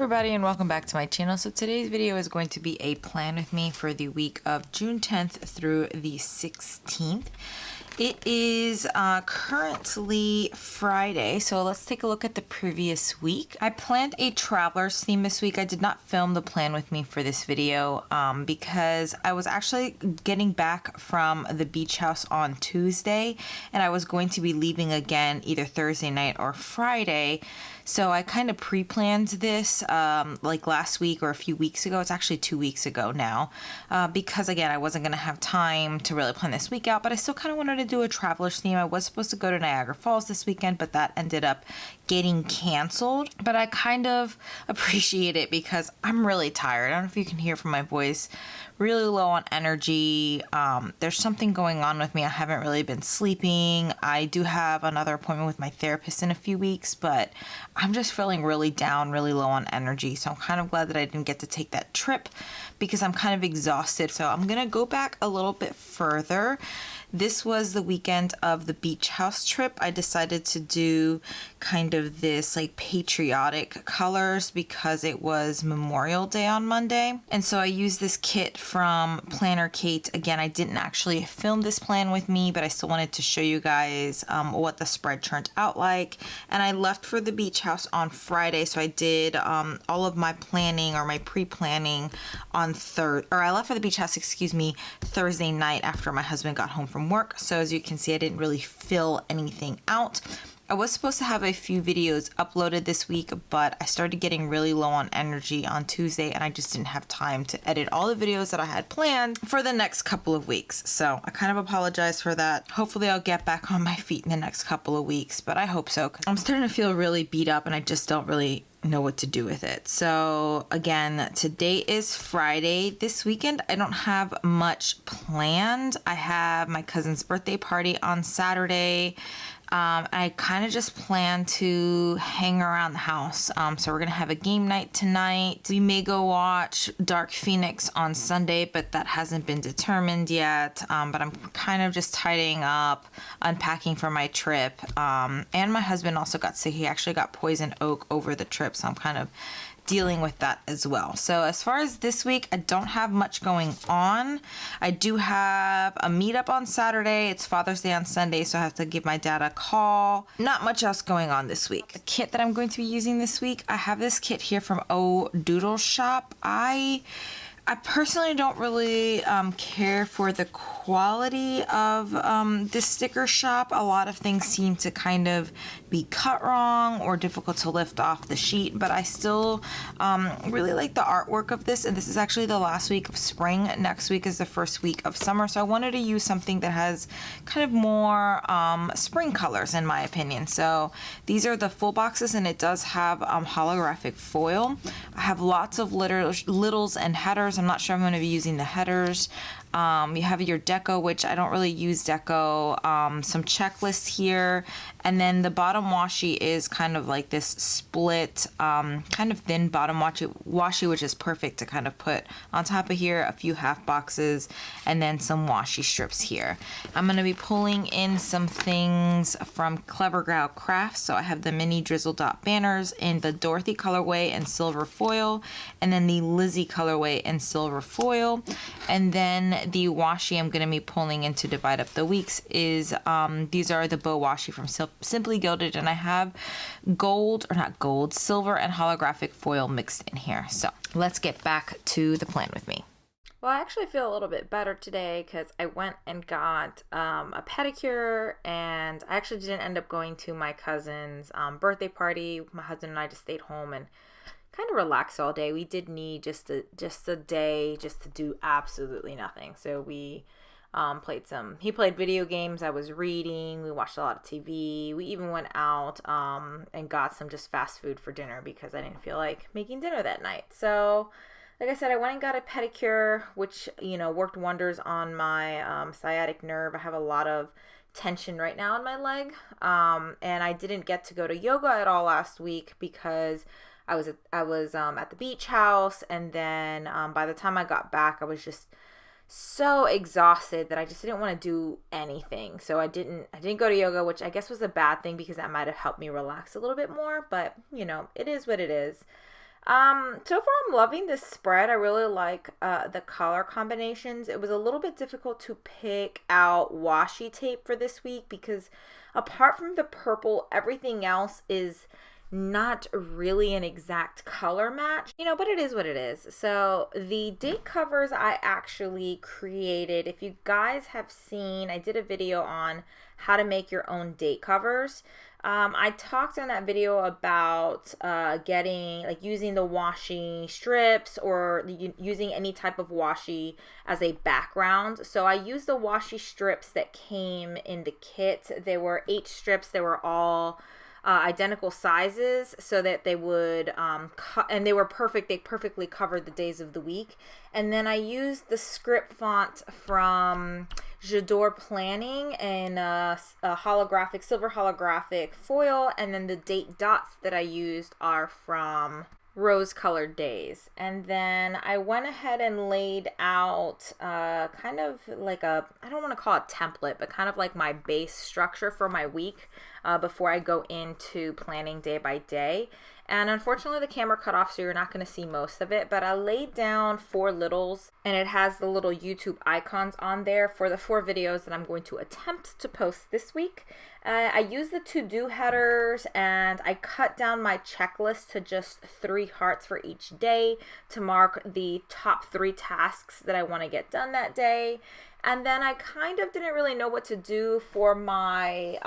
everybody, and welcome back to my channel. So today's video is going to be a plan with me for the week of June 10th through the 16th. It is currently Friday, so let's take a look at the previous week. I planned a traveler's theme this week. I did not film the plan with me for this video because I was actually getting back from the beach house on Tuesday, and I was going to be leaving again either Thursday night or Friday. So I kind of pre-planned this like last week or a few weeks ago. It's actually 2 weeks ago now because, again, I wasn't going to have time to really plan this week out, but I still kind of wanted to do a traveler's theme. I was supposed to go to Niagara Falls this weekend, but that ended up getting canceled. But I kind of appreciate it because I'm really tired. I don't know if you can hear from my voice. Really low on energy. There's something going on with me. I haven't really been sleeping. I do have another appointment with my therapist in a few weeks, but I'm just feeling really down, really low on energy. So I'm kind of glad that I didn't get to take that trip because I'm kind of exhausted. So I'm going to go back a little bit further. This was the weekend of the beach house trip. I decided to do kind of this like patriotic colors because it was Memorial Day on Monday. And so I used this kit from Planner Kate. Again, I didn't actually film this plan with me, but I still wanted to show you guys what the spread turned out like. And I left for the beach house on Friday. So I did all of my planning or my pre-planning on I left for the beach house, Thursday night after my husband got home from work. So as you can see, I didn't really fill anything out. I was supposed to have a few videos uploaded this week, but I started getting really low on energy on Tuesday and I just didn't have time to edit all the videos that I had planned for the next couple of weeks. So I kind of apologize for that. Hopefully I'll get back on my feet in the next couple of weeks, but I hope so. I'm starting to feel really beat up and I just don't really know what to do with it. So again, today is Friday. This weekend I don't have much planned. I have my cousin's birthday party on Saturday. I kind of just plan to hang around the house. So we're gonna have a game night tonight. We may go watch Dark Phoenix on Sunday, but that hasn't been determined yet. But I'm kind of just tidying up, unpacking for my trip. And my husband also got sick. He actually got poison oak over the trip, so I'm kind of dealing with that as well. So as far as this week, I don't have much going on. I do have a meetup on Saturday. It's Father's Day on Sunday, so I have to give my dad a call. Not much else going on this week. The kit that I'm going to be using this week, I have this kit here from Doodle shop. I personally don't really care for the quality of this sticker shop. A lot of things seem to kind of be cut wrong or difficult to lift off the sheet, but I still really like the artwork of this. And this is actually the last week of spring. Next week is the first week of summer. So I wanted to use something that has kind of more spring colors in my opinion. So these are the full boxes and it does have holographic foil. I have lots of littles and headers. I'm not sure I'm going to be using the headers. You have your deco, which I don't really use deco, some checklists here, and then the bottom washi is kind of like this split, kind of thin bottom washi, which is perfect to kind of put on top of here, a few half boxes, and then some washi strips here. I'm going to be pulling in some things from Clever Gal Crafts, so I have the mini drizzle dot banners in the Dorothy colorway and silver foil, and then the Lizzie colorway and silver foil, and then the washi I'm going to be pulling in to divide up the weeks is these are the bow washi from Simply Gilded, and I have silver and holographic foil mixed in here. So let's get back to the plan with me. Well, I actually feel a little bit better today because I went and got a pedicure, and I actually didn't end up going to my cousin's birthday party. My husband and I just stayed home and kind of relax all day. We did need just a day just to do absolutely nothing. So we he played video games, I was reading, we watched a lot of TV, we even went out and got some just fast food for dinner because I didn't feel like making dinner that night. So like I said, I went and got a pedicure, which, you know, worked wonders on my sciatic nerve. I have a lot of tension right now in my leg, and I didn't get to go to yoga at all last week because I was at the beach house, and then by the time I got back, I was just so exhausted that I just didn't want to do anything. So I didn't go to yoga, which I guess was a bad thing because that might have helped me relax a little bit more, but you know, it is what it is. So far I'm loving this spread. I really like the color combinations. It was a little bit difficult to pick out washi tape for this week because apart from the purple, everything else is not really an exact color match, but it is what it is. So the date covers I actually created. If you guys have seen, I did a video on how to make your own date covers. I talked in that video about using the washi strips or using any type of washi as a background. So I used the washi strips that came in the kit. There were 8 strips. They were all identical sizes so that they would and they were perfect. They perfectly covered the days of the week. And then I used the script font from J'adore Planning and a holographic, silver holographic foil, and then the date dots that I used are from Rose Colored Days. And then I went ahead and laid out kind of like I don't want to call it template, but kind of like my base structure for my week before I go into planning day by day. And unfortunately the camera cut off, so you're not going to see most of it, but I laid down 4 littles, and it has the little YouTube icons on there for the 4 videos that I'm going to attempt to post this week. I used the to-do headers, and I cut down my checklist to just 3 hearts for each day to mark the top 3 tasks that I want to get done that day. And then I kind of didn't really know what to do for my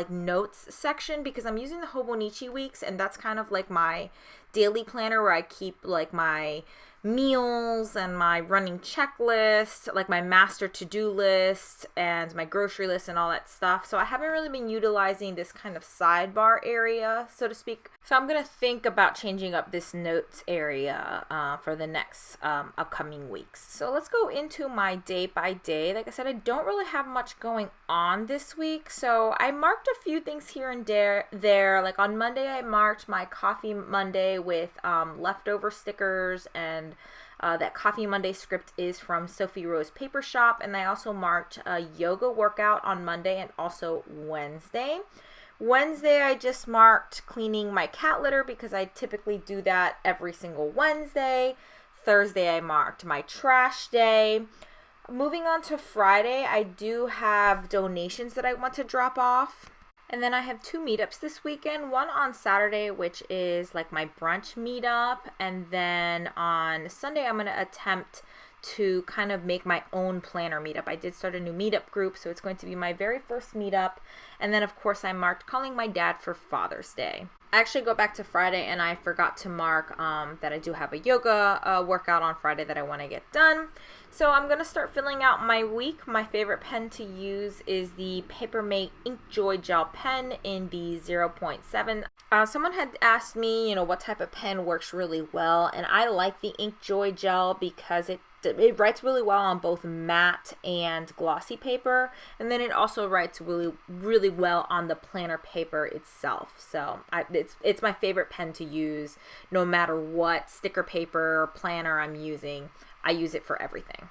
notes section because I'm using the Hobonichi weeks, and that's kind of like my daily planner where I keep like my meals and my running checklist, like my master to-do list and my grocery list and all that stuff. So I haven't really been utilizing this kind of sidebar area, so to speak. So I'm going to think about changing up this notes area for the next upcoming weeks. So let's go into my day by day. Like I said, I don't really have much going on this week. So I marked a few things here and there. Like on Monday, I marked my Coffee Monday with leftover stickers, and that Coffee Monday script is from Sophie Rose Paper Shop. And I also marked a yoga workout on Monday and also Wednesday. Wednesday, I just marked cleaning my cat litter because I typically do that every single Wednesday. Thursday, I marked my trash day. Moving on to Friday, I do have donations that I want to drop off. And then I have 2 meetups this weekend. One on Saturday, which is like my brunch meetup. And then on Sunday, I'm going to attempt to kind of make my own planner meetup. I did start a new meetup group, so it's going to be my very first meetup. And then, of course, I marked calling my dad for Father's Day. I actually go back to Friday, and I forgot to mark that I do have a yoga workout on Friday that I want to get done. So I'm going to start filling out my week. My favorite pen to use is the Papermate Ink Joy Gel pen in the 0.7. Someone had asked me, what type of pen works really well, and I like the Ink Joy Gel because it writes really well on both matte and glossy paper, and then it also writes really, really well on the planner paper itself. So it's my favorite pen to use no matter what sticker paper or planner I'm using. I use it for everything.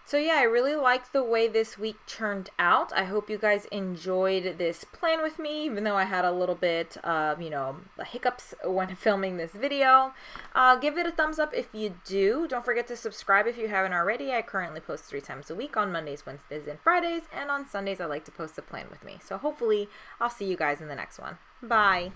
So yeah, I really like the way this week turned out. I hope you guys enjoyed this plan with me, even though I had a little bit of, hiccups when filming this video. Give it a thumbs up if you do. Don't forget to subscribe if you haven't already. I currently post 3 times a week on Mondays, Wednesdays, and Fridays. And on Sundays, I like to post a plan with me. So hopefully, I'll see you guys in the next one. Bye.